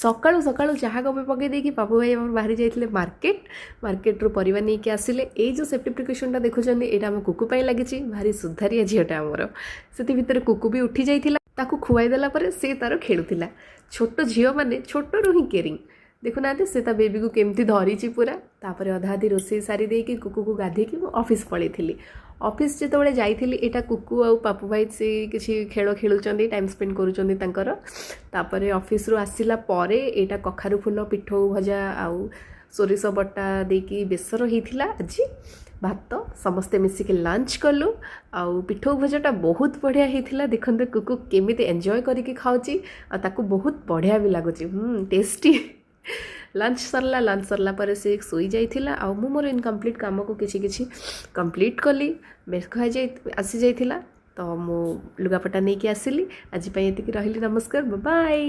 सकाळू सकाळू चाहा कपे पकई देकी पापु भाई आम बाहरी जाइए मार्केट रू परिवा नहीं कि आसिले ये जो सेफ्टी प्रिकॉशनटा देखुं यहाँ आम कुकु लगी भारी सुधारिया झीटा आमर से भितर कुकु भी उठी जाइए ताकू खुआईदेला से तार खेलुला छोट झील मैंने छोटू ही केयरिंग देखुना से ता बेबी को केमती धरी पूरा तापर अधा अधी रोसे सारी देकी कुकु को गाधेकी मु ऑफिस पलैली ऑफिस जो जाइली यहाँ कुकु आ पापु भाई से किसी खेल खेलुंट टाइम स्पेंड करुँच ऑफिस रु आसला यहाँ कखारु फूल पिठौ भजा आउ सोरिष बटा देकी बेसर होता आज भात समस्ते मिसिक लंच कलु आउ पिठौ भजाटा बहुत बढ़िया होता देखते कुकु केमी एंजॉय करके खाऊँगी ताकू बहुत बढ़िया भी लगुच टेस्टी लंच सरला पर से सोई जाइथिला आ मु मोर इनकम्प्लीट काम को किछि कंप्लीट कली मेघ आसी जाइथिला तो मु लुगापटा नहीं कि आसिली आज एतिकी रहिली नमस्कार बाय।